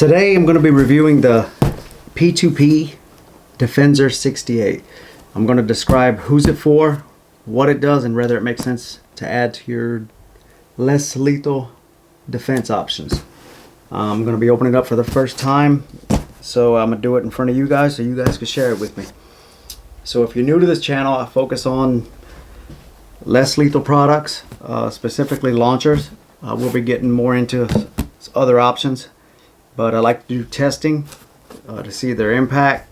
Today I'm going to be reviewing the P2P Defensor 68. I'm going to describe who's it for, what it does, and whether it makes sense to add to your less lethal defense options. I'm going to be opening it up for the first time, so I'm going to do it in front of you guys so you guys can share it with me. So if you're new to this channel, I focus on less lethal products, specifically launchers. We'll be getting more into other options, but I like to do testing to see their impact,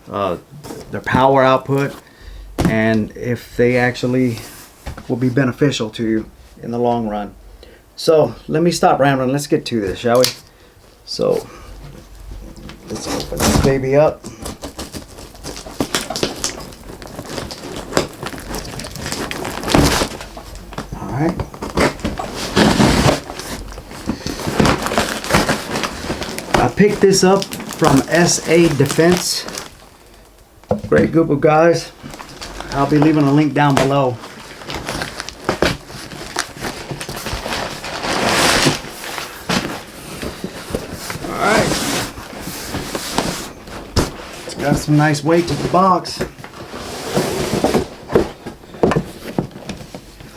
their power output, and if they actually will be beneficial to you in the long run. So let me stop rambling. Let's get to this, shall we? So let's open this baby up. All right. I picked this up from SA Defense. Great group of guys. I'll be leaving a link down below. Alright. It's got some nice weight to the box.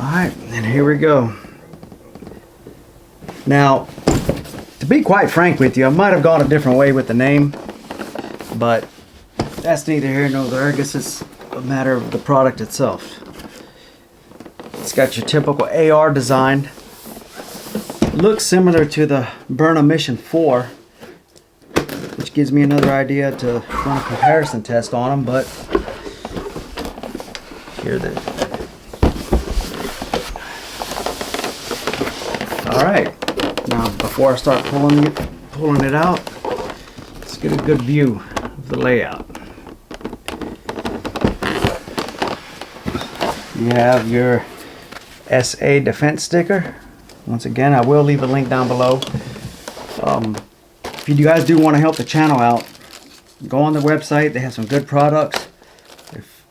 Alright, and here we go. Now, to be quite frank with you, I might have gone a different way with the name, but that's neither here nor there. I guess it's a matter of the product itself. It's got your typical AR design. Looks similar to the Burnham Mission 4, which gives me another idea to run a comparison test on them, but here they are. Alright. Now, before I start pulling it out, let's get a good view of the layout. You have your SA Defense sticker. Once again, I will leave a link down below. If you guys do want to help the channel out, go on the website. They have some good products. If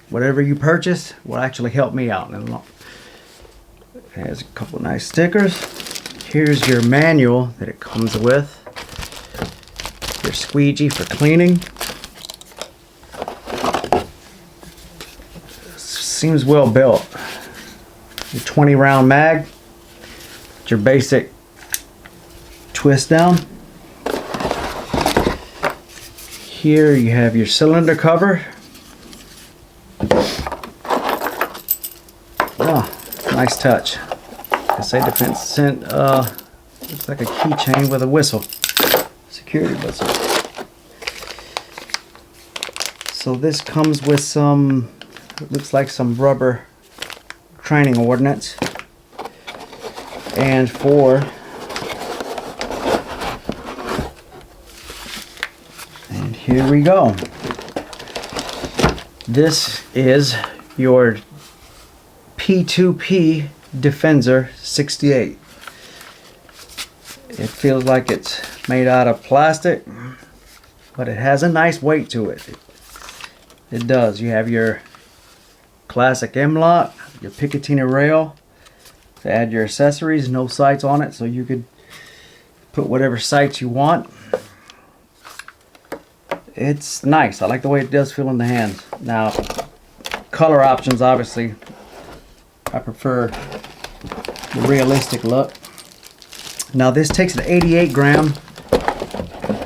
whatever you purchase will actually help me out. It has a couple nice stickers. Here's your manual that it comes with. Your squeegee for cleaning. Seems well built. Your 20 round mag. Your basic twist down. Here you have your cylinder cover. Oh, nice touch. SA Defense sent looks like a keychain with a whistle, security whistle. So this comes with some, it looks like some rubber training ordnance, and here we go. This is your P2P Defensor 68. It feels like it's made out of plastic, but it has a nice weight to it. It does. You have your classic M-lock, your Picatinny rail to add your accessories. No sights on it, so you could put whatever sights you want. It's nice. I like the way it does feel in the hands. Now, color options, obviously, I prefer the realistic look. Now this takes an 88 gram,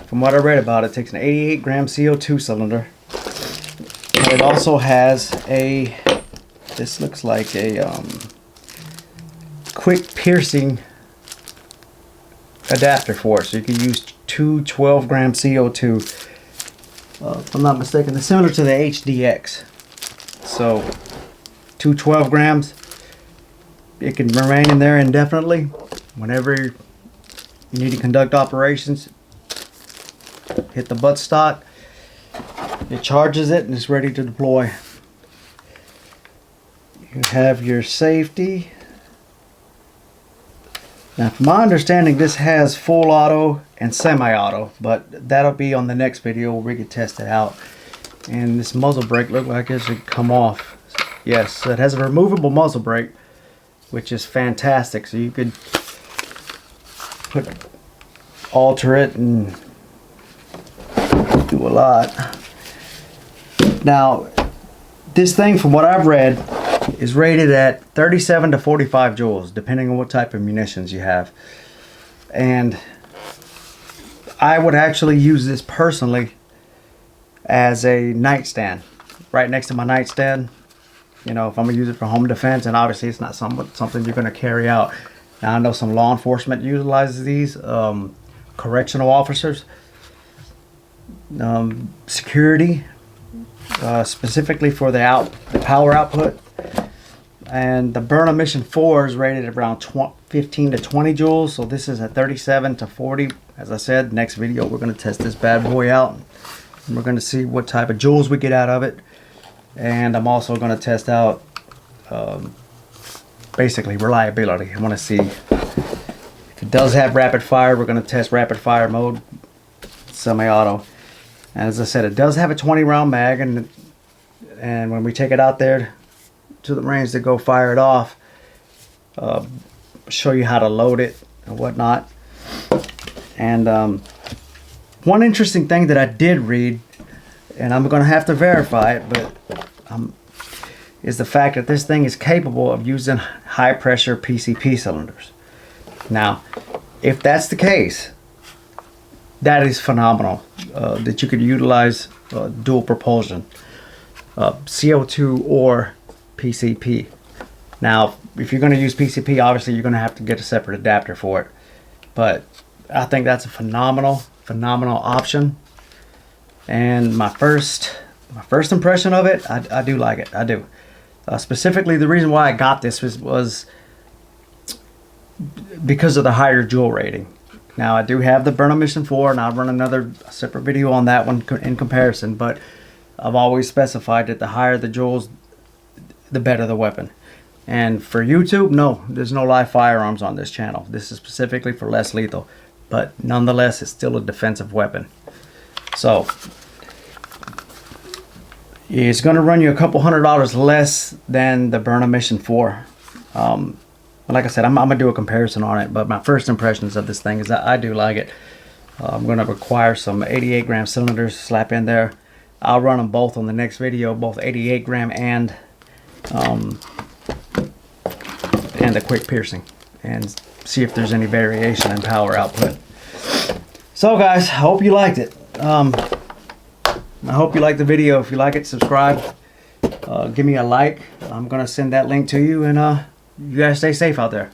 from what I read about it, takes an 88 gram CO2 cylinder. And it also has a, this looks like a quick piercing adapter for it. So you can use two 12 gram CO2. If I'm not mistaken, it's similar to the HDX. So two 12 grams. It can remain in there indefinitely. Whenever you need to conduct operations, hit the buttstock, it charges it and it's ready to deploy. You have your safety. Now, from my understanding, this has full auto and semi-auto, but that'll be on the next video where we can test it out. And this muzzle brake looked like it should come off. Yes, it has a removable muzzle brake, which is fantastic. So you could put alter it and do a lot. Now, this thing, from what I've read, is rated at 37 to 45 joules, depending on what type of munitions you have. And I would actually use this personally as a nightstand, right next to my nightstand. You know, if I'm gonna use it for home defense, and obviously it's not something you're gonna carry out. Now I know some law enforcement utilizes these, correctional officers, security, specifically for the power output. And the Burnham Mission 4 is rated around 15 to 20 joules. So this is at 37 to 40. As I said, next video we're going to test this bad boy out. And we're going to see what type of joules we get out of it. And I'm also going to test out basically reliability. I want to see if it does have rapid fire. We're going to test rapid fire mode, semi-auto. And as I said, it does have a 20 round mag. And when we take it out there to the range to go fire it off, show you how to load it and whatnot. And one interesting thing that I did read, and I'm gonna have to verify it, but is the fact that this thing is capable of using high pressure PCP cylinders. Now, if that's the case, that is phenomenal, that you could utilize dual propulsion, CO2 or PCP. Now, if you're going to use PCP, obviously you're going to have to get a separate adapter for it. But I think that's a phenomenal option. And my first impression of it, I do like it. I do. Specifically, the reason why I got this was because of the higher joule rating. Now, I do have the Burnham Mission 4, and I'll run another separate video on that one in comparison. But I've always specified that the higher the joules, the better the weapon. And for YouTube, no, there's no live firearms on this channel. This is specifically for less lethal, but nonetheless, it's still a defensive weapon. So it's going to run you a couple $100 less than the Burnham Mission 4. Like I said, I'm going to do a comparison on it, but my first impressions of this thing is that I do like it. I'm going to require some 88 gram cylinders to slap in there. I'll run them both on the next video, both 88 gram and the quick piercing, and see if there's any variation in power output. So guys, I hope you liked it. I hope you liked the video. If you like it, subscribe, give me a like. I'm gonna send that link to you, and you guys stay safe out there.